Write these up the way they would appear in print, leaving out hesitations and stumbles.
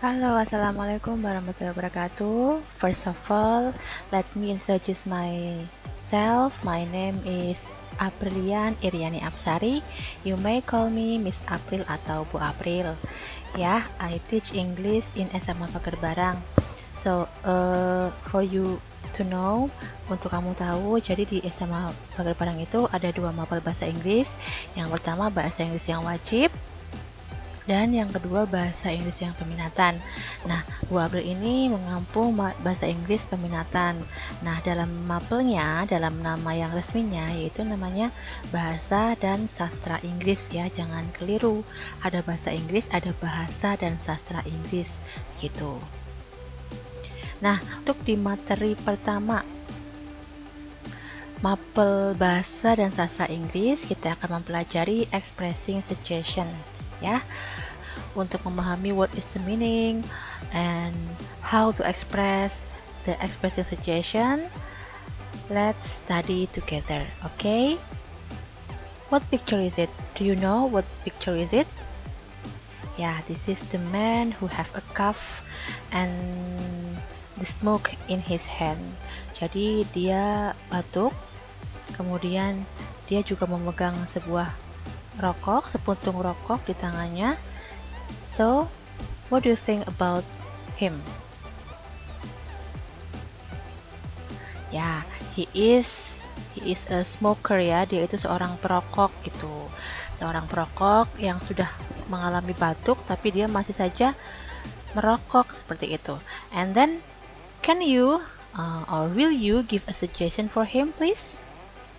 Halo, Assalamualaikum warahmatullahi wabarakatuh. First of all, let me introduce myself. My name is Aprilian Iriani Apsari. You may call me Miss April atau Bu April. Ya, I teach English in SMA Pagar Barang. So, for you to know, untuk kamu tahu, jadi di SMA Pagar Barang itu ada dua mapel bahasa Inggris. Yang pertama bahasa Inggris yang wajib, dan yang kedua bahasa Inggris yang peminatan. Nah, Bu April ini mengampu bahasa Inggris peminatan. Nah, dalam mapelnya, dalam nama yang resminya yaitu namanya Bahasa dan Sastra Inggris ya, jangan keliru. Ada bahasa Inggris, ada bahasa dan sastra Inggris gitu. Nah, untuk di materi pertama mapel bahasa dan sastra Inggris, kita akan mempelajari expressing suggestion ya. Untuk memahami what is the meaning and how to express the expressing suggestion, let's study together. Okay, what picture is it? Do you know what picture is it? Yeah, this is the man who have a cough and the smoke in his hand. Jadi dia batuk, kemudian dia juga memegang sebuah rokok, sepuntung rokok di tangannya. So, what do you think about him? Ya, he is a smoker ya. Dia itu seorang perokok gitu. Seorang perokok yang sudah mengalami batuk tapi dia masih saja merokok seperti itu. And then can you or will you give a suggestion for him please?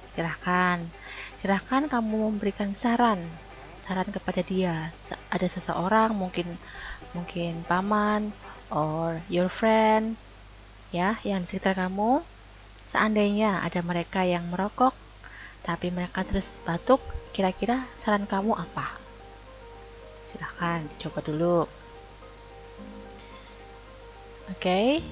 Silahkan. Silahkan kamu memberikan saran kepada dia. Ada seseorang mungkin paman or your friend ya yang di sekitar kamu. Seandainya ada mereka yang merokok tapi mereka terus batuk, kira-kira saran kamu apa? Silahkan dicoba dulu. Oke,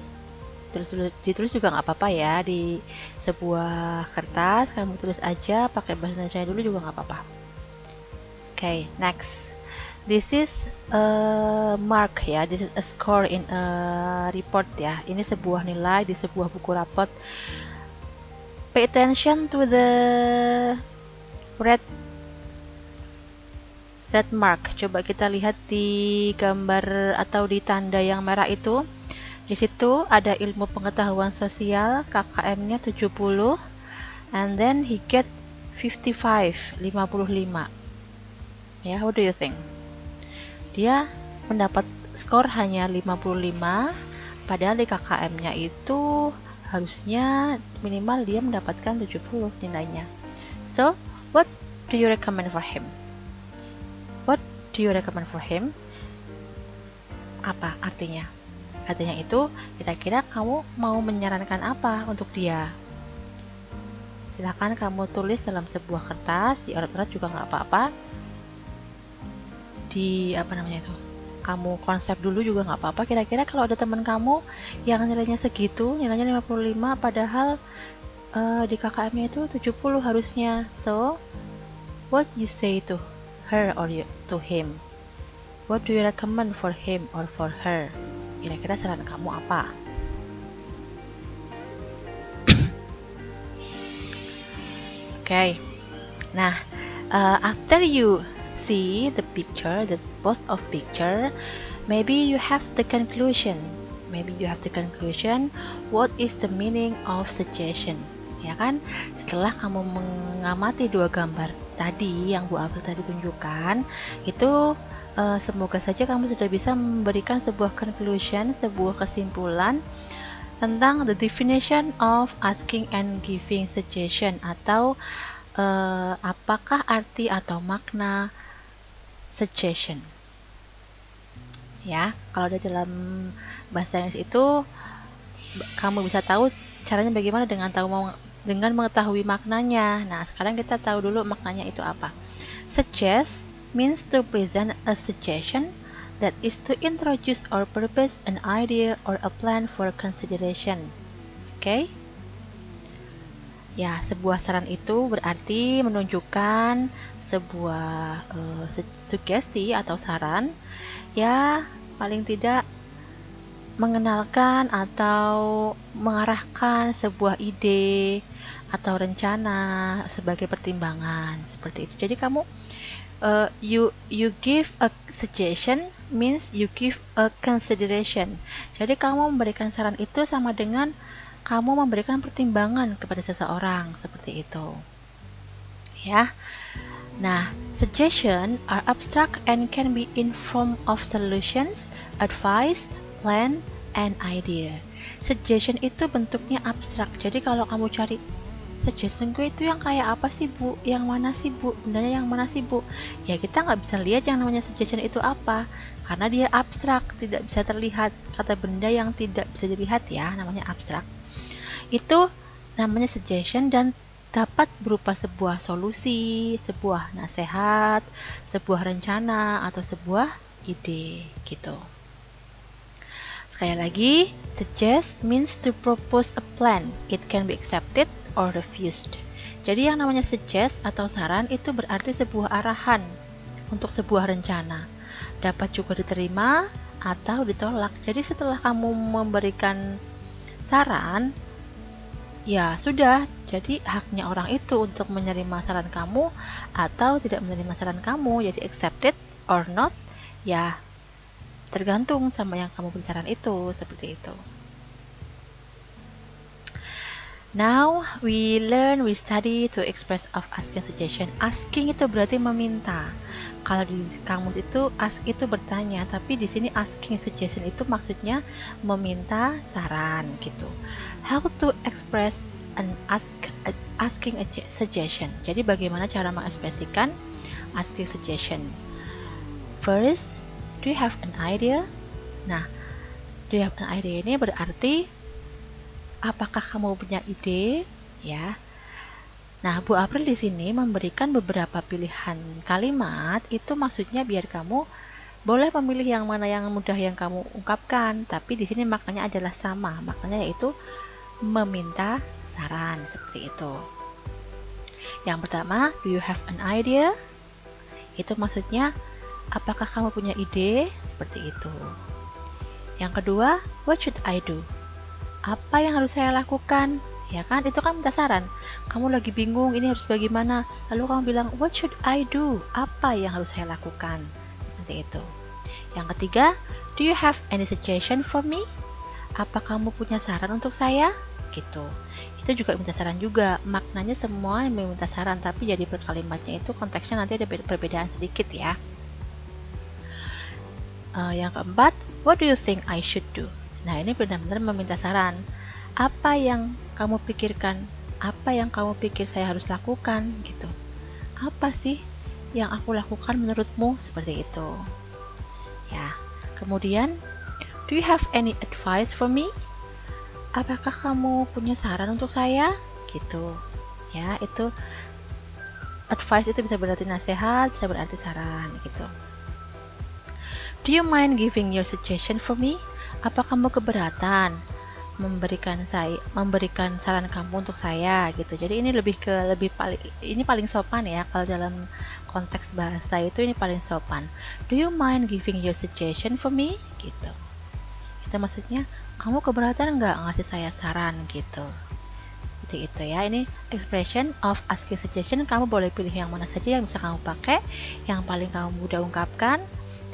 ditulis juga nggak apa-apa ya, di sebuah kertas kamu tulis aja pakai bahasa Indonesia dulu juga nggak apa-apa. Oke, next. This is a mark ya, this is a score in a report ya. Ini sebuah nilai di sebuah buku rapot. Pay attention to the red mark. Coba kita lihat di gambar atau di tanda yang merah itu. Di situ ada ilmu pengetahuan sosial, KKM-nya 70, and then he get 55. Ya, what do you think? Dia mendapat skor hanya 55, padahal di KKM-nya itu harusnya minimal dia mendapatkan 70 nilainya. So, what do you recommend for him? What do you recommend for him? Apa artinya? Artinya itu, kira-kira kamu mau menyarankan apa untuk dia? Silahkan kamu tulis dalam sebuah kertas, di urat-urat juga nggak apa-apa. Di apa namanya itu? Kamu konsep dulu juga nggak apa-apa. Kira-kira kalau ada teman kamu yang nilainya segitu, nilainya 55, padahal di KKM-nya itu 70 harusnya. So, what you say to her or to him? What do you recommend for him or for her? Kira-kira saran kamu apa? Okay. Nah, after you see the picture, the both of picture, maybe you have the conclusion. What is the meaning of suggestion? Ya kan? Setelah kamu mengamati dua gambar tadi yang Bu April tadi tunjukkan, itu semoga saja kamu sudah bisa memberikan sebuah conclusion, sebuah kesimpulan tentang the definition of asking and giving suggestion, atau apakah arti atau makna suggestion. Ya, kalau ada dalam bahasa Inggris itu kamu bisa tahu caranya bagaimana dengan mengetahui maknanya. Nah, sekarang kita tahu dulu maknanya itu apa. Suggest means to present a suggestion, that is to introduce or propose an idea or a plan for consideration. Oke? Ya, sebuah saran itu berarti menunjukkan sebuah sugesti atau saran. Ya, paling tidak mengenalkan atau mengarahkan sebuah ide atau rencana sebagai pertimbangan seperti itu. Jadi kamu you give a suggestion means you give a consideration. Jadi kamu memberikan saran itu sama dengan kamu memberikan pertimbangan kepada seseorang seperti itu. Ya. Nah, suggestion are abstract and can be in form of solutions, advice, plan, and idea. Suggestion itu bentuknya abstrak. Jadi kalau kamu cari suggestion gue itu yang kayak apa sih bu? Yang mana sih bu? Bendanya yang mana sih bu? Ya kita nggak bisa lihat yang namanya suggestion itu apa. Karena dia abstrak, tidak bisa terlihat. Kata benda yang tidak bisa dilihat ya, namanya abstrak. Itu namanya suggestion dan dapat berupa sebuah solusi, sebuah nasihat, sebuah rencana, atau sebuah ide gitu. Sekali lagi, suggest means to propose a plan. It can be accepted or refused. Jadi yang namanya suggest atau saran itu berarti sebuah arahan untuk sebuah rencana. Dapat juga diterima atau ditolak. Jadi setelah kamu memberikan saran, ya sudah, jadi haknya orang itu untuk menerima saran kamu atau tidak menerima saran kamu. Jadi accepted or not, ya tergantung sama yang kamu beri saran itu, seperti itu. Now we study to express of asking suggestion. Asking itu berarti meminta. Kalau di kamus itu ask itu bertanya, tapi di sini asking suggestion itu maksudnya meminta saran gitu. How to express an asking a suggestion. Jadi bagaimana cara mengekspresikan asking suggestion? First, do you have an idea? Nah, do you have an idea ini berarti apakah kamu punya ide? Ya. Nah, Bu April di sini memberikan beberapa pilihan kalimat, itu maksudnya biar kamu boleh memilih yang mana yang mudah yang kamu ungkapkan, tapi di sini maknanya adalah sama, maknanya yaitu meminta saran, seperti itu. Yang pertama, do you have an idea? Itu maksudnya, apakah kamu punya ide? Seperti itu. Yang kedua, what should I do? Apa yang harus saya lakukan? Ya kan, itu kan minta saran. Kamu lagi bingung, ini harus bagaimana? Lalu kamu bilang, what should I do? Apa yang harus saya lakukan? Seperti itu. Yang ketiga, do you have any suggestion for me? Apa kamu punya saran untuk saya? Gitu. Itu juga minta saran juga. Maknanya semua yang meminta saran, tapi jadi per kalimatnya itu konteksnya nanti ada perbedaan sedikit ya. Yang keempat, what do you think I should do? Nah, ini benar-benar meminta saran. Apa yang kamu pikirkan? Apa yang kamu pikir saya harus lakukan? Gitu. Apa sih yang aku lakukan menurutmu? Seperti itu. Ya. Kemudian, do you have any advice for me? Apakah kamu punya saran untuk saya? Gitu. Ya, itu advice itu bisa berarti nasihat, bisa berarti saran gitu. Do you mind giving your suggestion for me? Apa kamu keberatan memberikan saran kamu untuk saya gitu. Jadi ini ini paling sopan ya kalau dalam konteks bahasa itu ini paling sopan. Do you mind giving your suggestion for me? Gitu. Itu maksudnya kamu keberatan nggak ngasih saya saran gitu. Itu ya. Ini expression of asking suggestion. Kamu boleh pilih yang mana saja yang bisa kamu pakai, yang paling kamu mudah ungkapkan,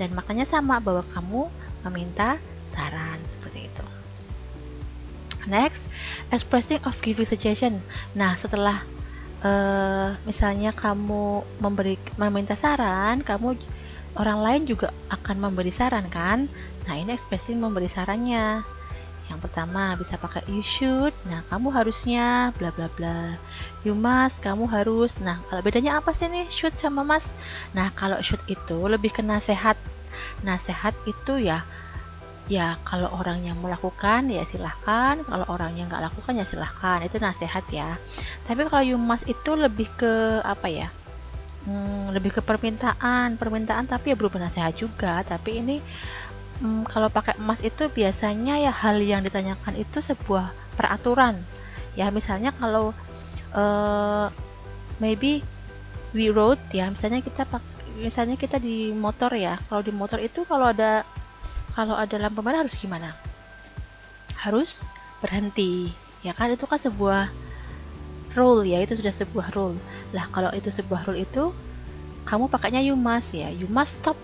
dan maknanya sama bahwa kamu meminta saran seperti itu. Next, expressing of giving suggestion. Nah, setelah misalnya kamu meminta saran, orang lain juga akan memberi saran kan? Nah, ini expressing memberi sarannya. Yang pertama bisa pakai you should. Nah, kamu harusnya bla bla bla. You must, kamu harus. Nah, kalau bedanya apa sih nih should sama must? Nah, kalau should itu lebih ke nasihat. Nasihat itu ya kalau orangnya melakukan ya silahkan, kalau orangnya nggak lakukan ya silahkan, itu nasihat ya. Tapi kalau you must itu lebih ke apa ya, lebih ke permintaan tapi ya berupa nasihat juga. Tapi ini kalau pakai must itu biasanya ya hal yang ditanyakan itu sebuah peraturan ya. Misalnya kalau maybe we rode ya, misalnya kita di motor ya. Kalau di motor itu kalau ada lampu merah harus gimana? harus berhenti. Ya kan, itu kan sebuah rule ya, itu sudah sebuah rule. Lah kalau itu sebuah rule itu kamu pakainya you must ya, you must stop.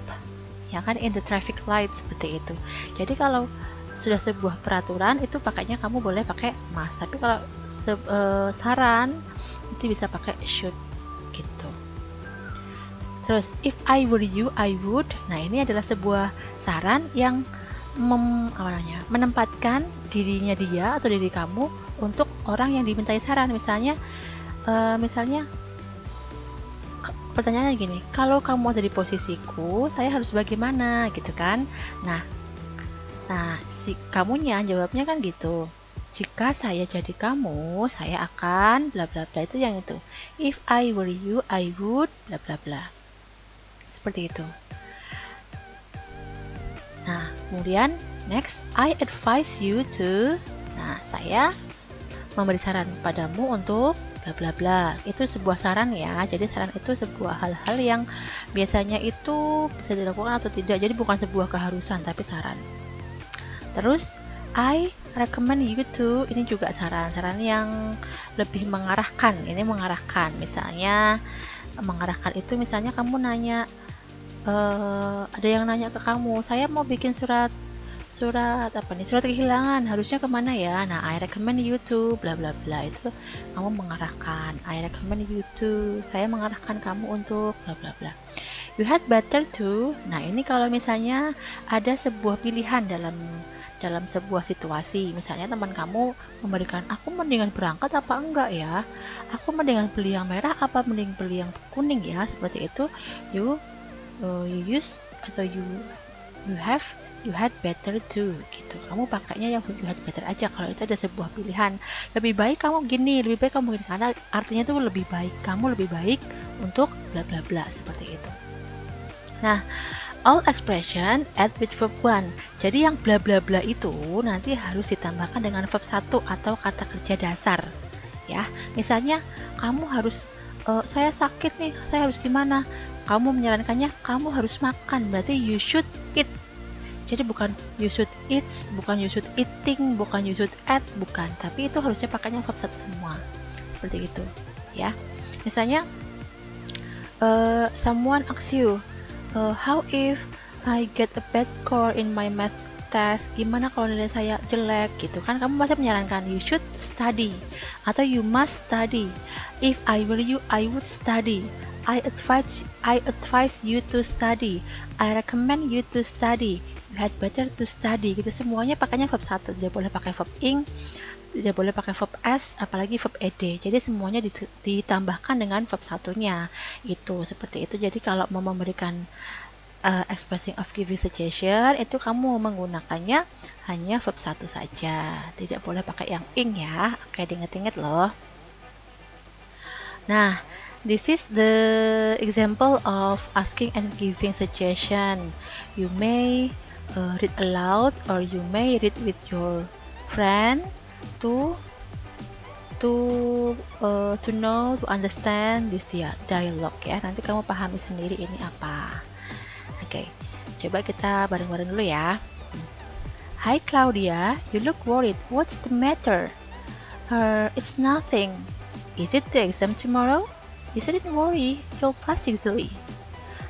Ya kan, in the traffic light seperti itu. Jadi kalau sudah sebuah peraturan itu pakainya kamu boleh pakai must. Tapi kalau saran itu bisa pakai should gitu. Terus if I were you, I would. Nah, ini adalah sebuah saran yang menempatkan dirinya dia atau diri kamu untuk orang yang dimintai saran. Misalnya pertanyaannya gini, kalau kamu ada di posisiku, saya harus bagaimana gitu kan. Nah si kamunya jawabnya kan gitu, jika saya jadi kamu, saya akan bla bla bla. Itu yang itu, if I were you, I would bla bla bla, seperti itu. Nah, kemudian next, I advise you to. Nah, saya memberi saran padamu untuk bla bla bla. Itu sebuah saran ya. Jadi saran itu sebuah hal-hal yang biasanya itu bisa dilakukan atau tidak. Jadi bukan sebuah keharusan, tapi saran. Terus I recommend you to, ini juga saran yang lebih mengarahkan. Ini mengarahkan, misalnya mengarahkan itu misalnya kamu nanya, ada yang nanya ke kamu, saya mau bikin surat kehilangan, harusnya kemana ya. Nah, I recommend you to bla bla bla, itu kamu mengarahkan. I recommend you to, saya mengarahkan kamu untuk bla bla bla. You had better to. Nah, ini kalau misalnya ada sebuah pilihan dalam sebuah situasi. Misalnya teman kamu memberikan, aku mendingan berangkat apa enggak ya, aku mendingan beli yang merah apa mending beli yang kuning ya, seperti itu. You use atau you had better to gitu. Kamu pakainya yang you had better aja kalau itu ada sebuah pilihan. Lebih baik kamu gini, lebih baik kamu gini, karena artinya itu lebih baik, kamu lebih baik untuk bla bla bla, seperti itu. Nah, all expression add with verb 1. Jadi yang bla bla bla itu nanti harus ditambahkan dengan verb 1 atau kata kerja dasar. Ya, misalnya kamu harus saya sakit nih, saya harus gimana? Kamu menyarankannya kamu harus makan, berarti you should eat. Jadi bukan you should eat, bukan you should eating, bukan you should eat, bukan. Tapi itu harusnya pakainya verb 1 semua. Seperti itu, ya. Misalnya someone asks you, how if I get a bad score in my math test? Gimana kalau nilai saya jelek gitu kan? Kamu masih menyarankan you should study atau you must study. If I were you, I would study. I advise you to study. I recommend you to study. You had better to study. Gitu semuanya pakainya verb 1. Tidak boleh pakai verb ing, tidak boleh pakai verb s, apalagi verb ed. Jadi semuanya ditambahkan dengan verb 1-nya. Itu seperti itu. Jadi kalau mau memberikan expressing of giving suggestion, itu kamu menggunakannya hanya verb 1 saja. Tidak boleh pakai yang ing ya. Oke, diinget-inget loh. Nah, this is the example of asking and giving suggestion. You may read aloud or you may read with your friend to know, to understand this dialogue ya. Nanti kamu pahami sendiri ini apa. Oke, coba kita bareng-bareng dulu ya. Hi Claudia, you look worried. What's the matter? It's nothing. Is it the exam tomorrow? You shouldn't worry, you'll pass easily.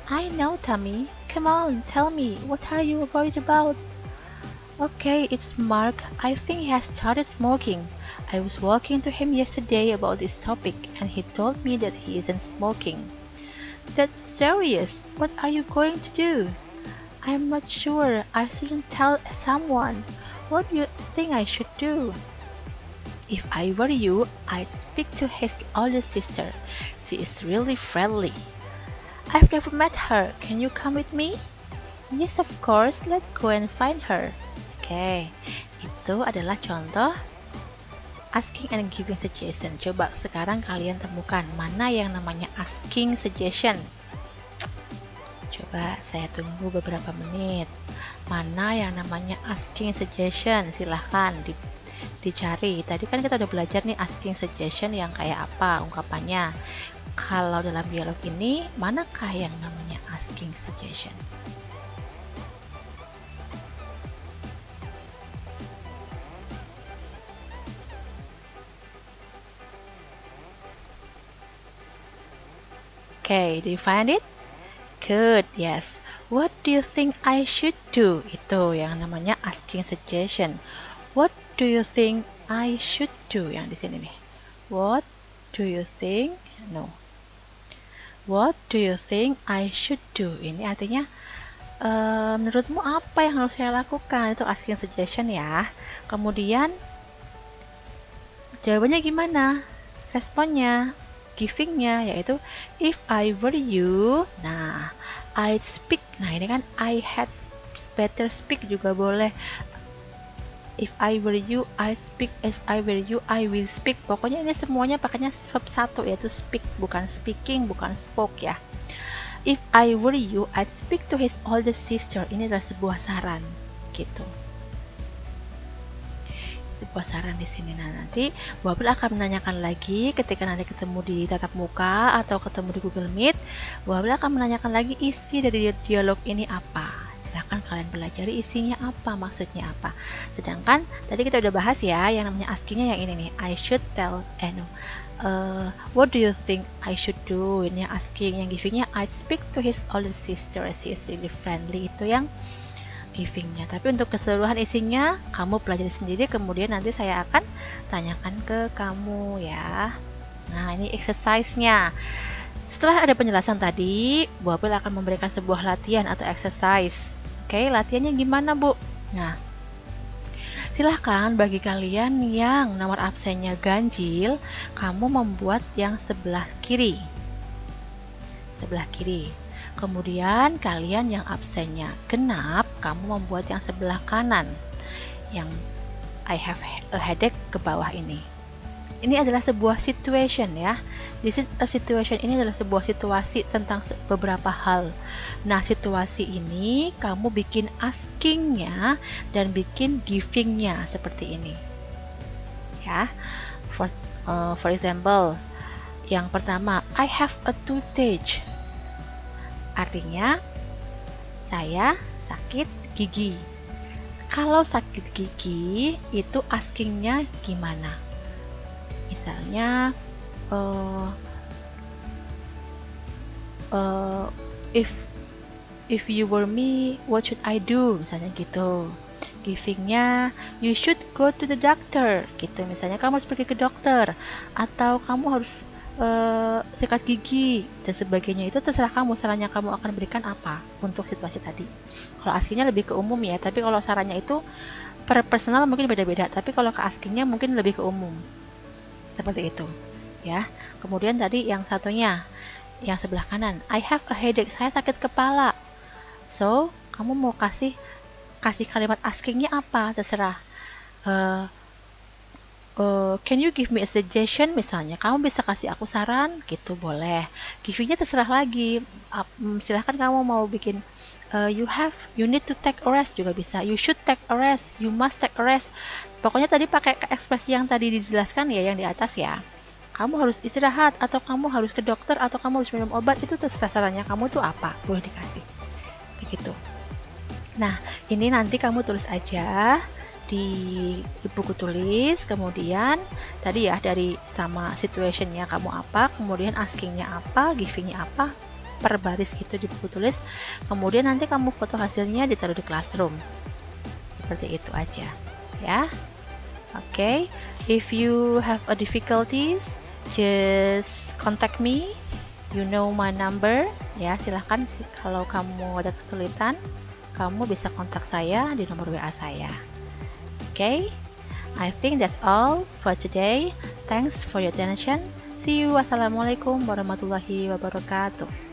I know, Tammy. Come on, tell me, what are you worried about? Okay, it's Mark. I think he has started smoking. I was walking to him yesterday about this topic, and he told me that he isn't smoking. That's serious. What are you going to do? I'm not sure. I shouldn't tell someone. What do you think I should do? If I were you, I'd speak to his older sister. She is really friendly. I've never met her. Can you come with me? Yes, of course. Let's go and find her. Oke, itu adalah contoh asking and giving suggestion. Coba sekarang kalian temukan mana yang namanya asking suggestion. Coba saya tunggu beberapa menit. Mana yang namanya asking suggestion? Silahkan dicari. Tadi kan kita udah belajar nih asking suggestion yang kayak apa ungkapannya. Kalau dalam dialog ini, manakah yang namanya asking suggestion? Okay, do you find it? Good, yes. What do you think I should do? Itu yang namanya asking suggestion. What do you think I should do? Yang di sini nih. What do you think? No. What do you think I should do? Ini artinya menurutmu apa yang harus saya lakukan? Itu asking suggestion ya. Kemudian jawabannya gimana? Responnya, givingnya yaitu if I were you, nah I'd speak. Nah ini kan I had better speak juga boleh. If I were you, I speak. If I were you, I will speak. Pokoknya ini semuanya pakainya verb satu yaitu speak, bukan speaking, bukan spoke ya. If I were you, I'd speak to his older sister. Ini adalah sebuah saran gitu. Sebuah saran di sini. Nah, nanti Bapak akan menanyakan lagi ketika nanti ketemu di tatap muka atau ketemu di Google Meet. Bapak akan menanyakan lagi isi dari dialog ini apa. Silahkan kalian pelajari isinya apa, maksudnya apa. Sedangkan tadi kita udah bahas ya, yang namanya askingnya yang ini nih. I should tell, what do you think I should do? Ini yang asking, yang givingnya I'd speak to his older sister. She is really friendly. Itu yang givingnya. Tapi untuk keseluruhan isinya kamu pelajari sendiri, kemudian nanti saya akan tanyakan ke kamu ya. Nah ini exercise-nya. Setelah ada penjelasan tadi, Bu April akan memberikan sebuah latihan atau exercise. Oke, latihannya gimana Bu? Nah, silahkan bagi kalian yang nomor absennya ganjil, kamu membuat yang sebelah kiri. Sebelah kiri. Kemudian kalian yang absennya genap, kamu membuat yang sebelah kanan. Yang I have a headache ke bawah ini. Ini adalah sebuah situation ya. This is a situation, ini adalah sebuah situasi tentang beberapa hal. Nah, situasi ini kamu bikin askingnya dan bikin givingnya seperti ini. Ya. For example, yang pertama, I have a toothache. Artinya, saya sakit gigi. Kalau sakit gigi, itu askingnya gimana? Misalnya, if you were me, what should I do? Misalnya gitu. Givingnya, you should go to the doctor. Gitu. Misalnya kamu harus pergi ke dokter, atau kamu harus sikat gigi dan sebagainya. Itu terserah kamu, sarannya kamu akan berikan apa untuk situasi tadi. Kalau askingnya lebih ke umum ya, tapi kalau sarannya itu per personal mungkin beda-beda, tapi kalau ke askingnya mungkin lebih ke umum. Seperti itu ya. Kemudian tadi yang satunya, yang sebelah kanan, I have a headache, saya sakit kepala. So kamu mau kasih kalimat askingnya apa, terserah. Can you give me a suggestion? Misalnya, kamu bisa kasih aku saran, gitu boleh. Givingnya terserah lagi. Silahkan kamu mau bikin you need to take a rest juga bisa. You should take a rest. You must take a rest. Pokoknya tadi pakai ekspresi yang tadi dijelaskan ya, yang di atas ya. Kamu harus istirahat, atau kamu harus ke dokter, atau kamu harus minum obat. Itu terserah sarannya kamu tuh apa, boleh dikasih. Begitu. Nah, ini nanti kamu tulis aja di buku tulis, kemudian tadi ya dari sama situationnya kamu apa, kemudian askingnya apa, givingnya apa, per baris gitu di buku tulis. Kemudian nanti kamu foto hasilnya ditaruh di classroom. Seperti itu aja ya. Oke, if you have a difficulties, just contact me. You know my number ya. Silahkan kalau kamu ada kesulitan, kamu bisa kontak saya di nomor WA saya. Okay, I think that's all for today. Thanks for your attention. See you. Wassalamualaikum warahmatullahi wabarakatuh.